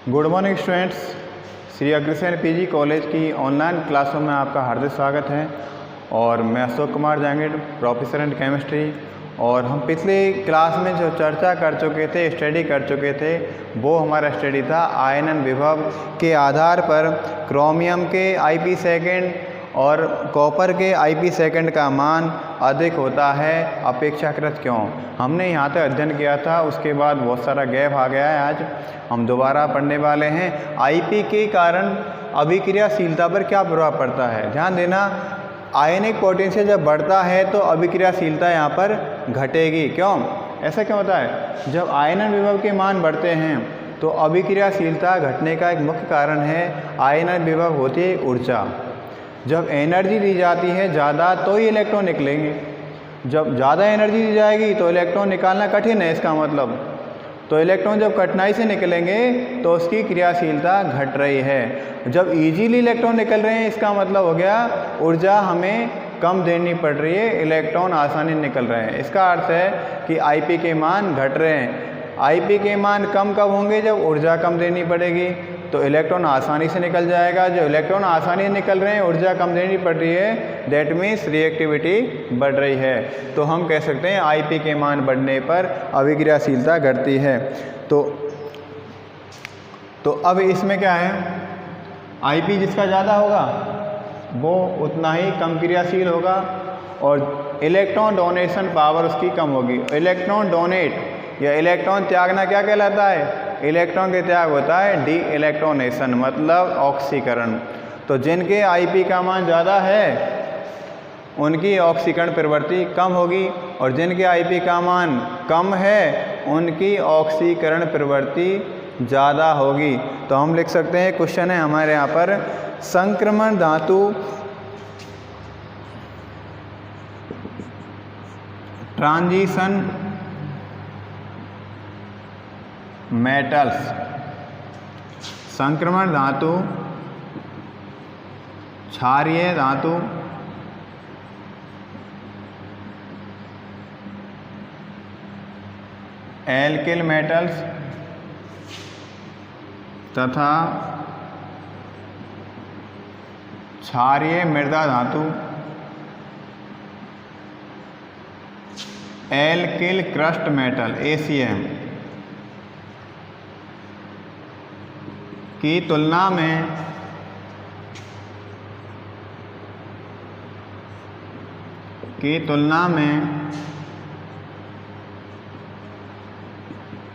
Good morning students, Shri Agrasen PG college की online क्लासों में आपका हार्दिक स्वागत है। और मैं Ashok Kumar Jangid, professor in chemistry. और हम पिछले क्लास में जो चर्चा कर चुके थे, स्टडी कर चुके थे, वो हमारा स्टडी था आयनन विभव के आधार पर क्रोमियम के IP सेकेंड और कॉपर के IP सेकेंड का मान अधिक होता है अपेक्षाकृत क्यों। हमने यहाँ तक अध्ययन किया था, उसके बाद बहुत सारा गैप आ गया है। आज हम दोबारा पढ़ने वाले हैं IP के कारण अभिक्रियाशीलता पर क्या प्रभाव पड़ता है। ध्यान देना, आयनिक पोटेंशियल जब बढ़ता है तो अभिक्रियाशीलता यहाँ पर घटेगी। क्यों, ऐसा क्यों होता है? जब आयनन विभव के मान बढ़ते हैं तो अभिक्रियाशीलता घटने का एक मुख्य कारण है आयनन विभव होती है ऊर्जा। जब एनर्जी दी जाती है ज़्यादा तो ही इलेक्ट्रॉन निकलेंगे। जब ज़्यादा एनर्जी दी जाएगी तो इलेक्ट्रॉन निकालना कठिन है, इसका मतलब। तो इलेक्ट्रॉन जब कठिनाई से निकलेंगे तो उसकी क्रियाशीलता घट रही है। जब इजीली इलेक्ट्रॉन निकल रहे हैं, इसका मतलब हो गया ऊर्जा हमें कम देनी पड़ रही है, इलेक्ट्रॉन आसानी निकल रहे हैं। इसका अर्थ है कि IP के मान घट रहे हैं। IP के मान कम कब होंगे? जब ऊर्जा कम देनी पड़ेगी, तो इलेक्ट्रॉन आसानी से निकल जाएगा। जो इलेक्ट्रॉन आसानी से निकल रहे हैं, ऊर्जा कम देनी पड़ रही है, दैट मीन्स रिएक्टिविटी बढ़ रही है। तो हम कह सकते हैं IP के मान बढ़ने पर अभिक्रियाशीलता घटती है। तो अब इसमें क्या है, IP जिसका ज़्यादा होगा वो उतना ही कम क्रियाशील होगा और इलेक्ट्रॉन डोनेशन पावर उसकी कम होगी। इलेक्ट्रॉन डोनेट या इलेक्ट्रॉन त्यागना क्या कहलाता है? इलेक्ट्रॉन के त्याग होता है डी इलेक्ट्रॉनेशन, मतलब ऑक्सीकरण। तो जिनके IP का मान ज़्यादा है उनकी ऑक्सीकरण प्रवृत्ति कम होगी, और जिनके IP का मान कम है उनकी ऑक्सीकरण प्रवृत्ति ज़्यादा होगी। तो हम लिख सकते हैं, क्वेश्चन है हमारे यहाँ पर, संक्रमण धातु ट्रांजिशन मेटल्स, संक्रमण धातु, क्षारीय धातु, एल्किल मेटल्स तथा क्षारीय मृदा धातु, एल्किल क्रस्ट मेटल ACM की तुलना में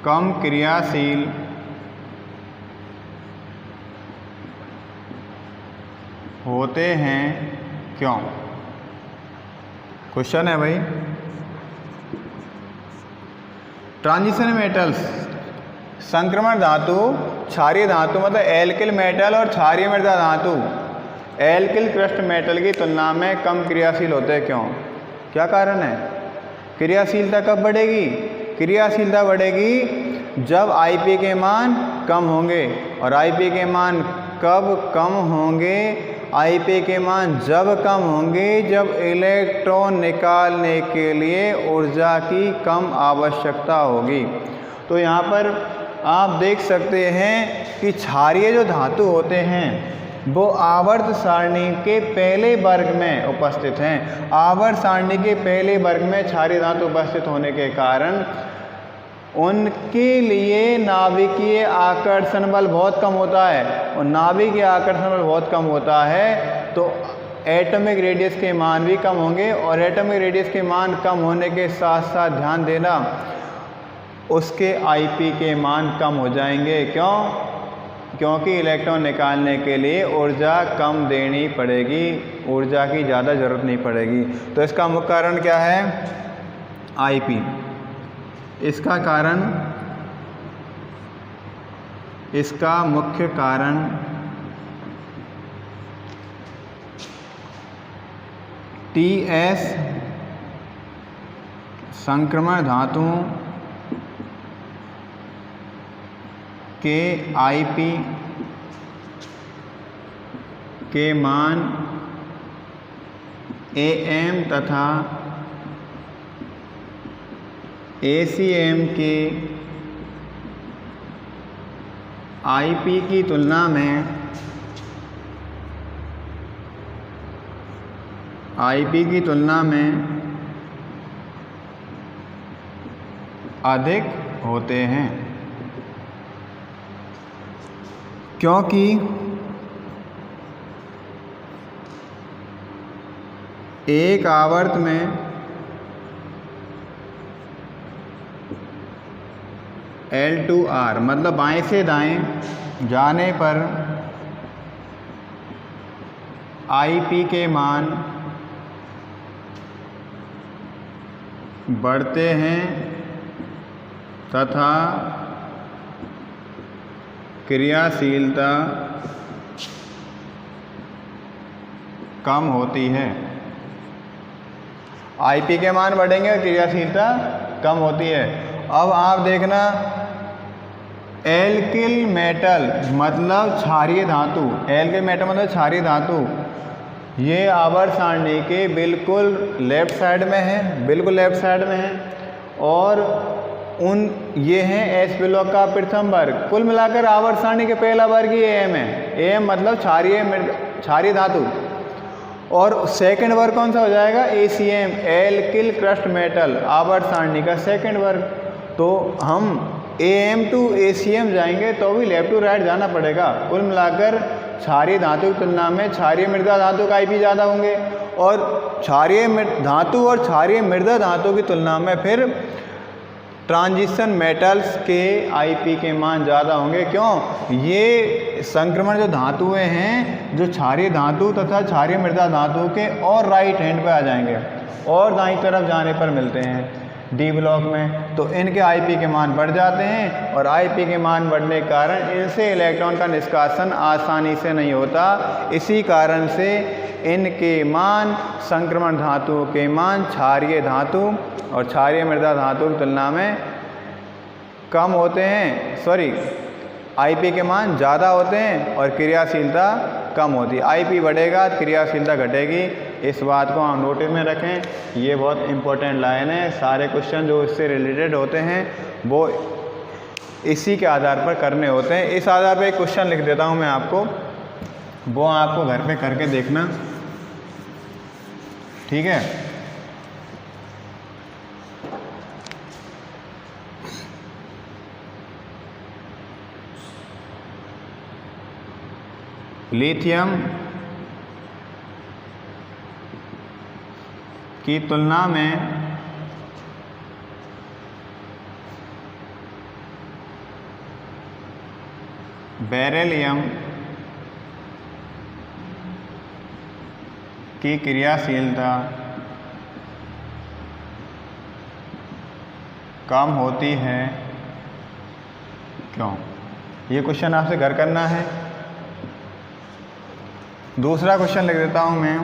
कम क्रियाशील होते हैं क्यों? क्वेश्चन है भाई। ट्रांजिशन मेटल्स, संक्रमण धातु, क्षारीय धातु मतलब एल्किल मेटल और क्षारीय मृदा धातु एल्किल क्रस्ट मेटल की तुलना में कम क्रियाशील होते हैं क्यों? क्या कारण है? क्रियाशीलता कब बढ़ेगी? क्रियाशीलता बढ़ेगी जब IP के मान कम होंगे। और IP के मान कब कम होंगे? IP के मान जब कम होंगे जब इलेक्ट्रॉन निकालने के लिए ऊर्जा की कम आवश्यकता होगी। तो यहाँ पर आप देख सकते हैं कि क्षारीय जो धातु होते हैं वो आवर्त सारणी के पहले वर्ग में उपस्थित हैं। आवर्त सारणी के पहले वर्ग में क्षारीय धातु उपस्थित होने के कारण उनके लिए नाभिकीय आकर्षण बल बहुत कम होता है। और नाभिकीय आकर्षण बल बहुत कम होता है तो एटॉमिक रेडियस के मान भी कम होंगे। और एटॉमिक रेडियस के मान कम होने के साथ साथ ध्यान देना, उसके IP के मान कम हो जाएंगे। क्यों? क्योंकि इलेक्ट्रॉन निकालने के लिए ऊर्जा कम देनी पड़ेगी, ऊर्जा की ज़्यादा ज़रूरत नहीं पड़ेगी। तो इसका मुख्य कारण क्या है? IP। इसका मुख्य कारण TS संक्रमण धातुओं के IP के मान AM तथा ACM के आईपी की तुलना में अधिक होते हैं, क्योंकि एक आवर्त में L2R मतलब बाएं से दाएं जाने पर IP के मान बढ़ते हैं तथा क्रियाशीलता कम होती है। IP के मान बढ़ेंगे और क्रियाशीलता कम होती है। अब आप देखना, एल्किल मेटल मतलब क्षारीय धातु, एल्किल मेटल मतलब क्षारीय धातु, ये आवर्त सारणी के बिल्कुल लेफ्ट साइड में है, बिल्कुल लेफ्ट साइड में है। और ये हैं एस ब्लॉक का प्रथम वर्ग। कुल मिलाकर आवर्त सारणी के पहला वर्ग ही AM है। AM मतलब क्षारीय धातु। और सेकंड वर्ग कौन सा हो जाएगा? ACM, एल्किल क्रस्ट मेटल, आवर्त सारणी का सेकंड वर्ग। तो हम AM टू ACM जाएंगे तो भी लेफ्ट टू राइट जाना पड़ेगा। कुल मिलाकर क्षारीय धातु की तुलना में क्षारीय मृदा धातु का IP ज़्यादा होंगे, और क्षारीय धातु और क्षारीय मृदा धातु की तुलना में फिर ट्रांजिशन मेटल्स के IP के मान ज़्यादा होंगे। क्यों? ये संक्रमण जो धातुएं हैं, जो क्षारीय धातु तथा क्षारीय मृदा धातु के और राइट हैंड पे आ जाएंगे और दाईं तरफ जाने पर मिलते हैं D ब्लॉक में, तो इनके IP के मान बढ़ जाते हैं। और IP के मान बढ़ने के कारण इनसे इलेक्ट्रॉन का निष्कासन आसानी से नहीं होता। इसी कारण से इनके मान, संक्रमण धातुओं के मान क्षारीय धातु और क्षारीय मृदा धातु की तुलना में कम होते हैं। IP के मान ज़्यादा होते हैं और क्रियाशीलता कम होती है। IP बढ़ेगा, क्रियाशीलता घटेगी। इस बात को हम नोटिस में रखें, ये बहुत इंपॉर्टेंट लाइन है। सारे क्वेश्चन जो इससे रिलेटेड होते हैं वो इसी के आधार पर करने होते हैं। इस आधार पर एक क्वेश्चन लिख देता हूँ मैं आपको, वो आपको घर पे करके देखना, ठीक है? लिथियम की तुलना में बेरिलियम की क्रियाशीलता कम होती है, क्यों? ये क्वेश्चन आपसे घर करना है। दूसरा क्वेश्चन लिख देता हूं मैं,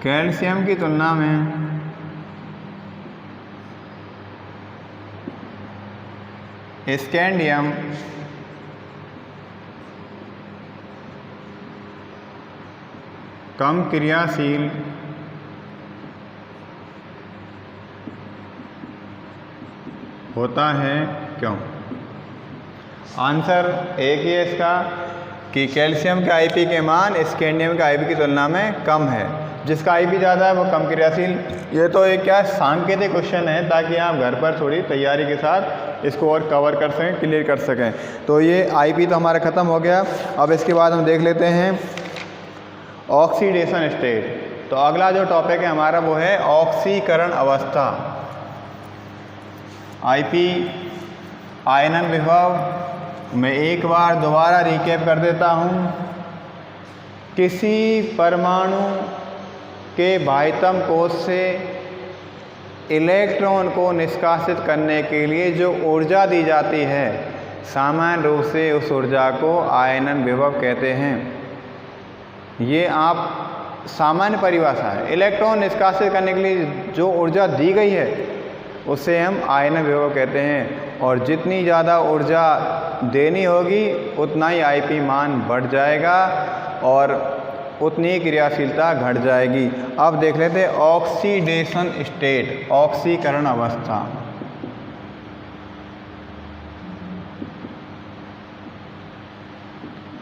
कैल्शियम की तुलना में स्कैंडियम कम क्रियाशील होता है, क्यों? आंसर एक ही है इसका कि कैल्शियम के IP के मान स्कैंडियम के IP की तुलना में कम है। जिसका IP ज़्यादा है वो कम क्रियाशील। ये तो एक क्या सांकेतिक क्वेश्चन है, ताकि आप घर पर थोड़ी तैयारी के साथ इसको और कवर कर सकें, क्लियर कर सकें। तो ये IP तो हमारा ख़त्म हो गया। अब इसके बाद हम देख लेते हैं ऑक्सीडेशन स्टेट। तो अगला जो टॉपिक है हमारा वो है ऑक्सीकरण अवस्था। IP आयनन विभव मैं एक बार दोबारा रिकैप कर देता हूँ। किसी परमाणु के बाह्यतम कोश से इलेक्ट्रॉन को निष्कासित करने के लिए जो ऊर्जा दी जाती है, सामान्य रूप से उस ऊर्जा को आयनन विभव कहते हैं। ये आप सामान्य परिभाषा है। इलेक्ट्रॉन निष्कासित करने के लिए जो ऊर्जा दी गई है उसे हम आयनन विभव कहते हैं। और जितनी ज़्यादा ऊर्जा देनी होगी उतना ही IP मान बढ़ जाएगा। और उतनी क्रियाशीलता घट जाएगी। अब देख लेते हैं ऑक्सीडेशन स्टेट, ऑक्सीकरण अवस्था।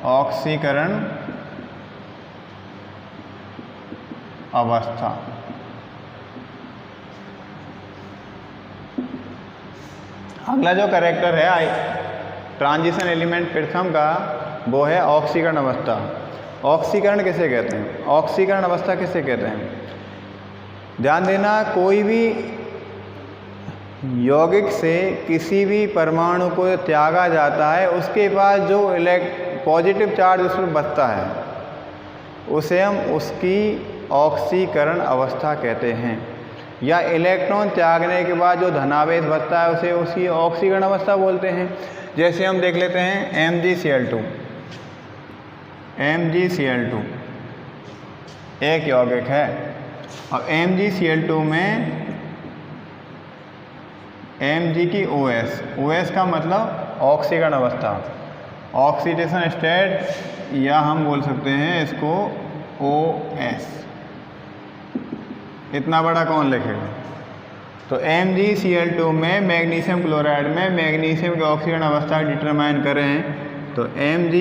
ऑक्सीकरण अवस्था। अगला जो कैरेक्टर है ट्रांजिशन एलिमेंट प्रथम का, वो है ऑक्सीकरण अवस्था। ऑक्सीकरण किसे कहते हैं, ऑक्सीकरण अवस्था किसे कहते हैं? ध्यान देना, कोई भी यौगिक से किसी भी परमाणु को त्यागा जाता है, उसके बाद जो पॉजिटिव चार्ज उस पर बचता है उसे हम उसकी ऑक्सीकरण अवस्था कहते हैं। या इलेक्ट्रॉन त्यागने के बाद जो धनावेश बचता है उसे उसकी ऑक्सीकरण अवस्था बोलते हैं। जैसे हम देख लेते हैं MgCl2, MgCl2 एक यौगिक है। अब MgCl2 में Mg की OS का मतलब ऑक्सीकरण अवस्था, ऑक्सीडेशन स्टेट, या हम बोल सकते हैं इसको OS। इतना बड़ा कौन लिखेगा? तो MgCl2 में मैग्नीशियम क्लोराइड में मैग्नीशियम की ऑक्सीकरण अवस्था डिटरमाइन करें तो Mg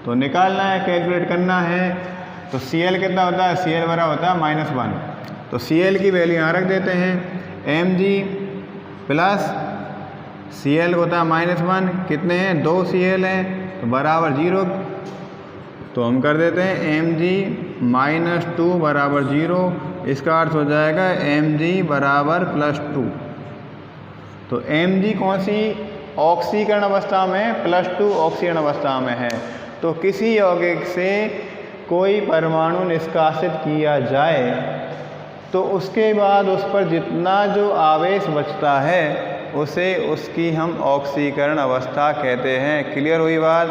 तो निकालना है, कैलकुलेट करना है। तो Cl कितना होता है? Cl बराबर होता है -1। तो Cl की वैल्यू यहाँ रख देते हैं, Mg प्लस Cl होता है -1, कितने हैं? 2 Cl हैं तो बराबर 0। तो हम कर देते हैं Mg -2 बराबर 0। इसका अर्थ हो जाएगा Mg बराबर +2। तो Mg कौन सी ऑक्सीकरण अवस्था में? +2 ऑक्सीकरण अवस्था में है। तो किसी यौगिक से कोई परमाणु निष्कासित किया जाए तो उसके बाद उस पर जितना जो आवेश बचता है उसे उसकी हम ऑक्सीकरण अवस्था कहते हैं। क्लियर हुई बात?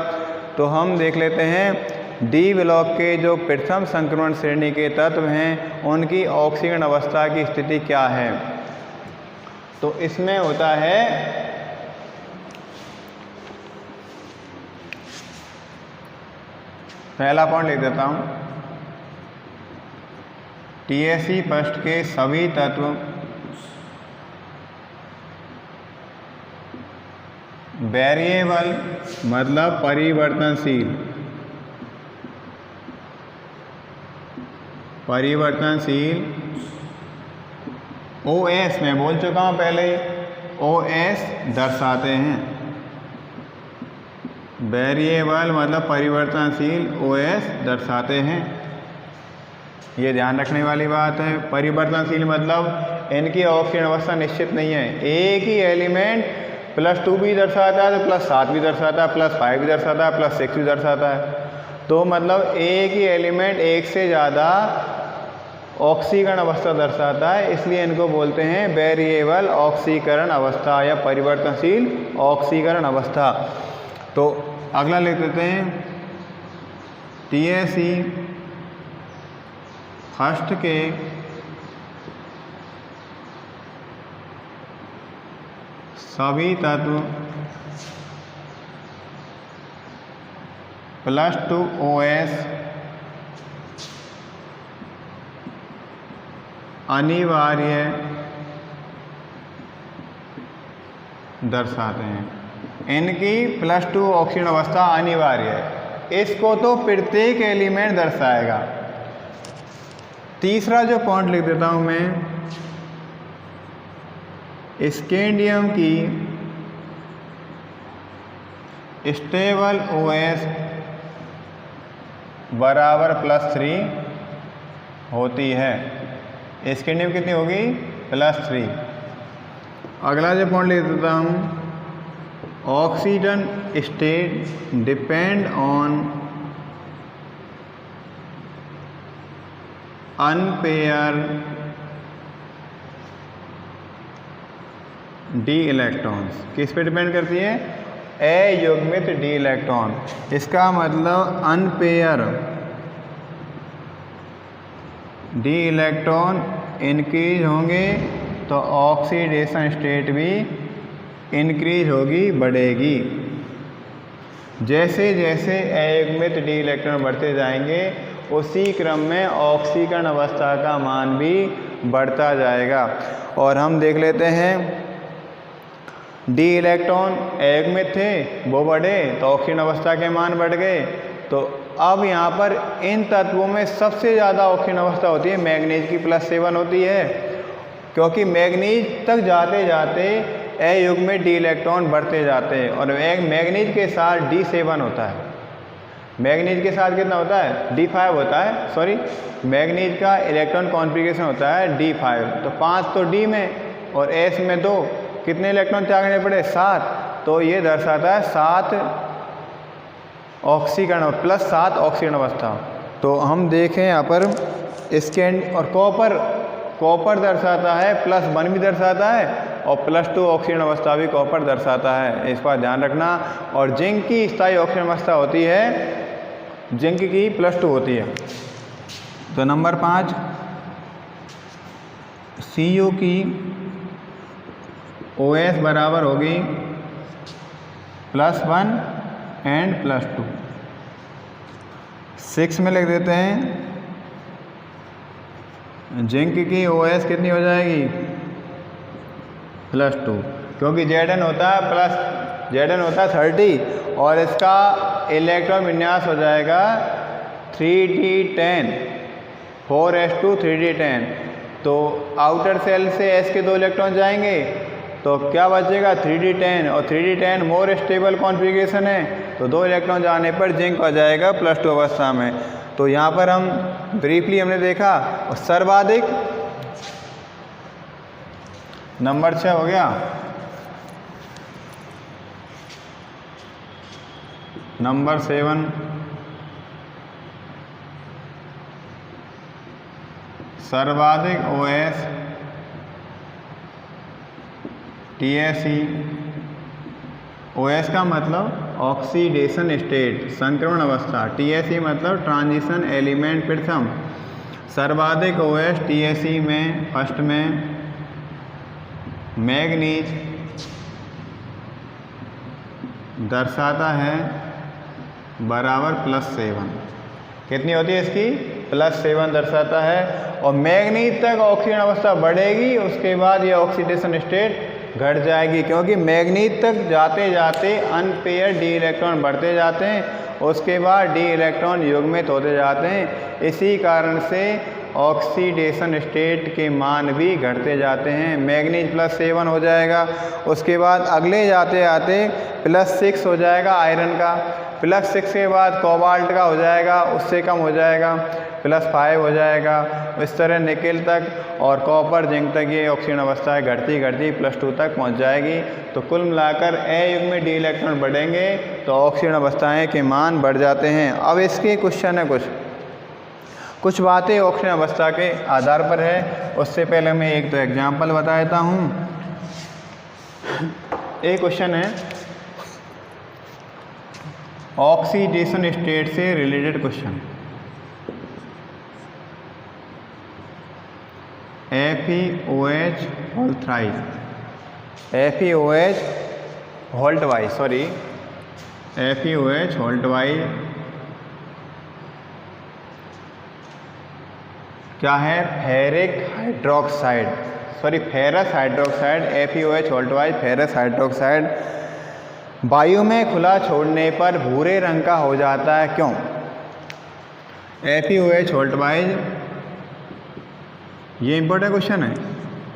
तो हम देख लेते हैं डी ब्लॉक के जो प्रथम संक्रमण श्रेणी के तत्व हैं उनकी ऑक्सीकरण अवस्था की स्थिति क्या है। तो इसमें होता है पहला पॉइंट लिख देता हूँ, TSE फर्स्ट के सभी तत्व वेरिएबल मतलब परिवर्तनशील, OS में बोल चुका हूँ पहले, OS दर्शाते हैं। वेरिएबल मतलब परिवर्तनशील OS दर्शाते हैं। ये ध्यान रखने वाली बात है। परिवर्तनशील मतलब इनकी ऑक्सीकरण अवस्था निश्चित नहीं है। एक ही एलिमेंट +2 भी दर्शाता है तो +7 भी दर्शाता है, +5 भी दर्शाता है, +6 भी दर्शाता है। तो मतलब एक ही एलिमेंट एक से ज़्यादा ऑक्सीकरण अवस्था दर्शाता है, इसलिए इनको बोलते हैं वेरिएबल ऑक्सीकरण अवस्था या परिवर्तनशील ऑक्सीकरण अवस्था। तो अगला लिख देते हैं TSE फर्स्ट के सभी तत्व +2 OS अनिवार्य दर्शाते हैं। इनकी +2 ऑक्सीकरण अवस्था अनिवार्य है। इसको तो प्रत्येक एलिमेंट दर्शाएगा। तीसरा जो पॉइंट लिख देता हूं मैं, स्कैंडियम की स्टेबल OS बराबर +3 होती है। स्कैंडियम कितनी होगी? +3। अगला जो पॉइंट लिख देता हूँ, oxygen state depend on unpair d electrons. किस पे डिपेंड करती है? अयुग्मित डी इलेक्ट्रॉन। इसका मतलब अनपेयर डी इलेक्ट्रॉन इंक्रीज होंगे तो ऑक्सीडेशन स्टेट भी इंक्रीज होगी, बढ़ेगी। जैसे जैसे अयुग्मित डी इलेक्ट्रॉन बढ़ते जाएंगे उसी क्रम में ऑक्सीकरण अवस्था का मान भी बढ़ता जाएगा। और हम देख लेते हैं डी इलेक्ट्रॉन एक में थे वो बढ़े तो ऑक्सीजन अवस्था के मान बढ़ गए। तो अब यहाँ पर इन तत्वों में सबसे ज़्यादा ऑक्सीजन अवस्था होती है मैग्नीज की +7 होती है, क्योंकि मैग्नीज तक जाते जाते ए युग में डी इलेक्ट्रॉन बढ़ते जाते हैं और एक मैग्नीज के साथ D7 होता है। मैग्नीज के साथ कितना होता है D5 होता है, सॉरी मैग्नीज का इलेक्ट्रॉन कॉन्फ़िगरेशन होता है D5। तो 5 तो D में और S में 2, कितने इलेक्ट्रॉन त्यागने पड़े 7। तो ये दर्शाता है 7 ऑक्सीकरण +7 ऑक्सीकरण अवस्था। तो हम देखें यहाँ पर इसके और कॉपर दर्शाता है +1 भी दर्शाता है और +2 ऑक्सीजन अवस्था भी कॉपर दर्शाता है, इस पर ध्यान रखना। और जिंक की स्थायी ऑक्सीजन अवस्था होती है, जिंक की +2 होती है। तो नंबर 5 Cu की OS बराबर होगी +1 एंड +2। 6 में लिख देते हैं जिंक की OS कितनी हो जाएगी +2, क्योंकि Zn होता है 30 और इसका इलेक्ट्रॉन विन्यास हो जाएगा 3d10 4s2 3d10। तो आउटर सेल से S के 2 इलेक्ट्रॉन जाएंगे तो क्या बचेगा 3d10 और 3d10 मोर स्टेबल कॉन्फ़िगरेशन है, तो 2 इलेक्ट्रॉन जाने पर जिंक हो जाएगा +2 अवस्था में। तो यहाँ पर हम ब्रीफली हमने देखा और सर्वाधिक नंबर 6 हो गया। नंबर 7 सर्वाधिक OS TSE। OS का मतलब ऑक्सीडेशन स्टेट संक्रमण अवस्था, TSE मतलब ट्रांजिशन एलिमेंट प्रथम। सर्वाधिक OS TSE में फर्स्ट में मैग्नीज दर्शाता है बराबर +7। कितनी होती है इसकी +7 दर्शाता है। और मैग्नीज तक ऑक्सीजन अवस्था बढ़ेगी, उसके बाद ये ऑक्सीडेशन स्टेट घट जाएगी, क्योंकि मैग्नीज तक जाते जाते अनपेयर डी इलेक्ट्रॉन बढ़ते जाते हैं, उसके बाद डी इलेक्ट्रॉन युग्मित होते जाते हैं। इसी कारण से ऑक्सीडेशन स्टेट के मान भी घटते जाते हैं। मैग्नीज +7 हो जाएगा, उसके बाद अगले जाते जाते +6 हो जाएगा आयरन का, +6 के बाद कोबाल्ट का हो जाएगा, उससे कम हो जाएगा +5 हो जाएगा, इस तरह निकेल तक और कॉपर जिंक तक ये ऑक्सीजन अवस्थाएं घटती घटती +2 तक पहुंच जाएगी। तो कुल मिलाकर ए युग में डी इलेक्ट्रॉन बढ़ेंगे तो ऑक्सीजन अवस्थाएं के मान बढ़ जाते हैं। अब इसके क्वेश्चन है कुछ बातें ऑक्सीजन अवस्था के आधार पर है। उससे पहले मैं एक तो एग्जाम्पल बता देता हूँ। एक क्वेश्चन है ऑक्सीडेशन स्टेट से related question. FeOH whole thrice, FeOH whole twice, sorry FeOH whole twice क्या है ferric hydroxide, sorry ferrous hydroxide, FeOH whole twice ferrous hydroxide वायु में खुला छोड़ने पर भूरे रंग का हो जाता है, क्यों? FeOH होल ट्वाइस ये इंपॉर्टेंट क्वेश्चन है,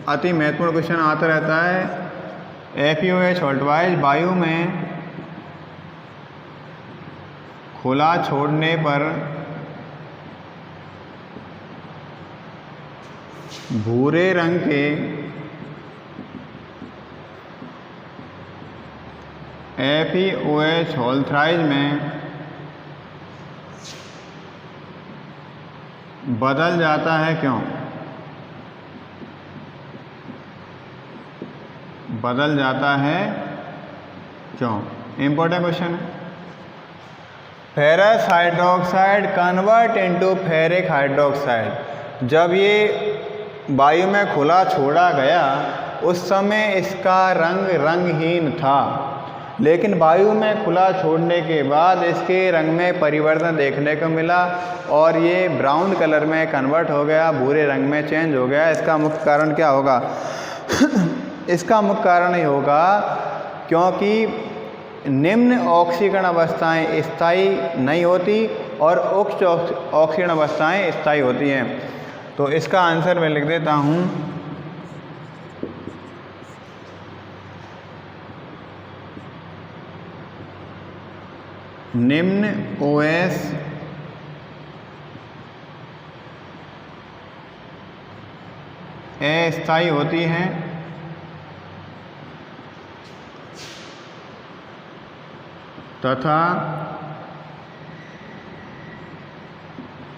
अति महत्वपूर्ण क्वेश्चन आता रहता है। FeOH होल ट्वाइस वायु में खुला छोड़ने पर भूरे रंग के FeOH होल थ्राइस में बदल जाता है, क्यों? बदल जाता है क्यों? इंपॉर्टेंट क्वेश्चन है। Ferrous hydroxide convert into ferric hydroxide, जब ये वायु में खुला छोड़ा गया उस समय इसका रंग रंगहीन था, लेकिन वायु में खुला छोड़ने के बाद इसके रंग में परिवर्तन देखने को मिला और ये ब्राउन कलर में कन्वर्ट हो गया, भूरे रंग में चेंज हो गया। इसका मुख्य कारण क्या होगा? इसका मुख्य कारण ये होगा क्योंकि निम्न ऑक्सीकरण अवस्थाएं स्थायी नहीं होती और उच्च ऑक्सीकरण अवस्थाएं स्थायी होती हैं। तो इसका आंसर मैं लिख देता हूँ, निम्न OS अस्थायी होती हैं तथा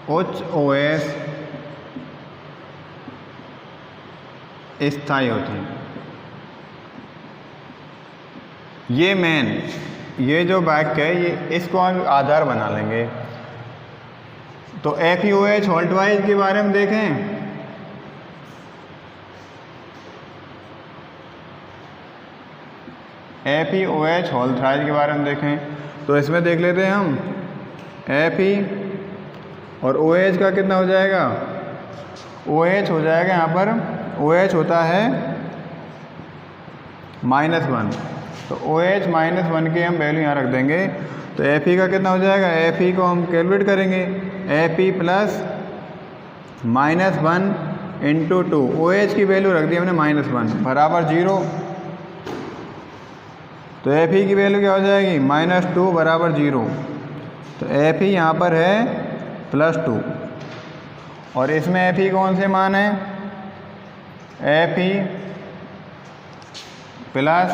उच्च OS स्थायी होती है। ये जो वाक्य है ये इसको हम आधार बना लेंगे। तो FeOH होल्टवाइज के बारे में देखें। FeOH होल्टवाइज के बारे में देखें तो इसमें देख लेते हैं हम Fe और OH का कितना हो जाएगा? OH हो जाएगा यहाँ पर, OH होता है -1, तो OH -1 की हम वैल्यू यहाँ रख देंगे। तो Fe का कितना हो जाएगा? Fe को हम कैलकुलेट करेंगे, Fe प्लस -1 इंटू 2, OH की वैल्यू रख दी हमने -1 बराबर 0। तो Fe की वैल्यू क्या हो जाएगी? -2 बराबर 0। तो Fe यहाँ पर है +2 और इसमें Fe कौन से मान है? Fe प्लस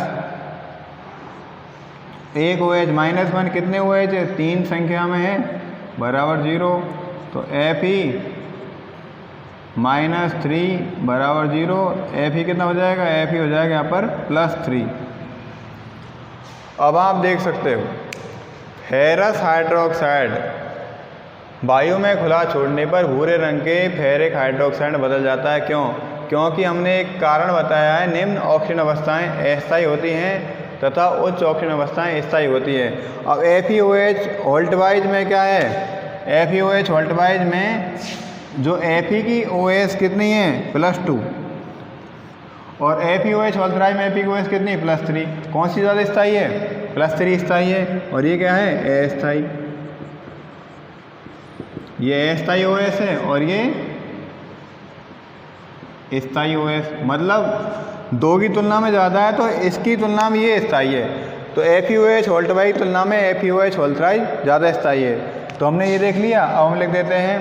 एक OH -1 कितने OH है? 3 संख्या में है बराबर 0। तो Fe -3 बराबर 0। Fe कितना हो जाएगा? Fe हो जाएगा यहाँ पर +3। अब आप देख सकते हो फेरस हाइड्रोक्साइड वायु में खुला छोड़ने पर भूरे रंग के फेरिक हाइड्रोक्साइड में बदल जाता है। क्यों? क्योंकि हमने एक कारण बताया है, निम्न ऑक्सीजन अवस्थाएं अस्थायी होती हैं तथा उच्च ऑक्सीजन अवस्थाएं स्थायी होती है। अब FeOH होल्टवाइज में क्या है? FeOH होल्टवाइज में जो Fe की OS कितनी है? +2 और FeOH होल्टवाइज में Fe की OS कितनी है? +3। कौन सी ज़्यादा स्थायी है? +3 स्थायी है और ये क्या है? अस्थायी। ये अस्थायी OS है और ये स्थायी OS, मतलब 2 की तुलना में ज़्यादा है तो इसकी तुलना में ये स्थायी है। तो FeOH होल्टवाइज की तुलना में FeOH होल्टवाइज ज़्यादा स्थायी है। तो हमने ये देख लिया। अब हम लिख देते हैं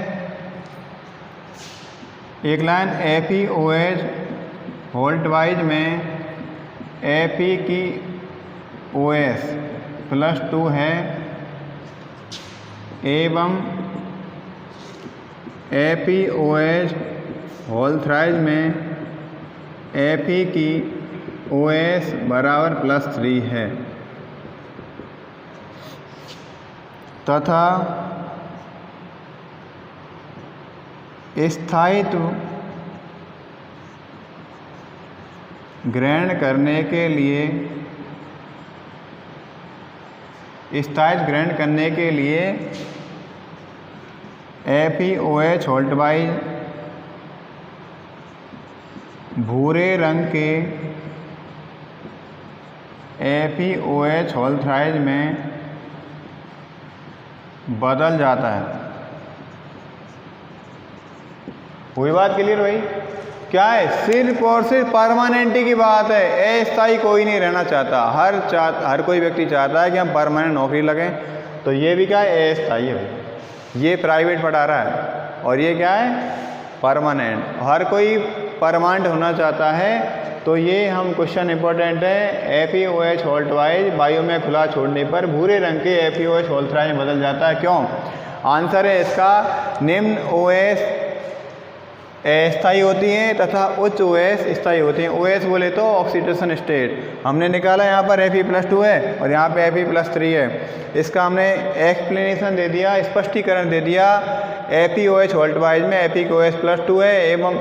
एक लाइन, FeOH होल्टवाइज में Fe की OS +2 है एवं FeOH होल्टवाइज में Fe की OS बराबर +3 है तथा स्थायित्व ग्रहण करने के लिए FeOH होल्टवाइज भूरे रंग के FeOH होल्टवाइज में बदल जाता है। कोई बात क्लियर भाई? क्या है? सिर्फ और सिर्फ परमानेंटी की बात है। अस्थायी कोई नहीं रहना चाहता, हर कोई व्यक्ति चाहता है कि हम परमानेंट नौकरी लगें। तो ये भी क्या है? अस्थायी है भाई। ये प्राइवेट पढ़ा रहा है और ये क्या है? परमानेंट। हर कोई परमानेंट होना चाहता है। तो ये हम क्वेश्चन इंपॉर्टेंट है। FeOH होल्टवाइज वायु में खुला छोड़ने पर भूरे रंग के FeOH होल्टवाइज में बदल जाता है। क्यों? आंसर है इसका, निम्न OS अस्थायी होती हैं तथा उच्च OS स्थायी होती हैं। OS बोले तो ऑक्सीडेशन स्टेट। हमने निकाला यहाँ पर Fe +2 है और यहाँ पे Fe +3 है। इसका हमने एक्सप्लेनेशन दे दिया, स्पष्टीकरण दे दिया। FeOH होल्टवाइज में Fe की OS +2 है एवं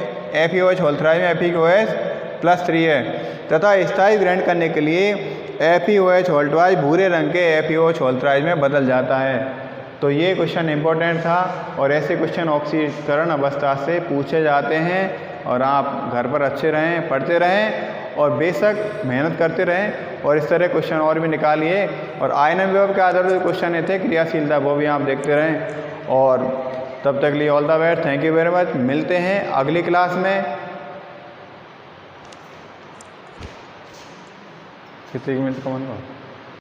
FeOH होल्टवाइज में Fe की OS +3 है तथा स्थायी ग्रहण करने के लिए FeOH वोल्टवाइज भूरे रंग के FeOH वोल्टवाइज में बदल जाता है। तो ये क्वेश्चन इंपॉर्टेंट था और ऐसे क्वेश्चन ऑक्सीकरण अवस्था से पूछे जाते हैं और आप घर पर अच्छे रहें, पढ़ते रहें और बेशक मेहनत करते रहें और इस तरह क्वेश्चन और भी निकालिए। और आयनन विभव के आधार पर जो क्वेश्चन थे क्रियाशीलता, वो भी आप देखते रहें। और तब तक लिए all the best, thank you very much. मिलते हैं अगली क्लास में। कितने मिनट का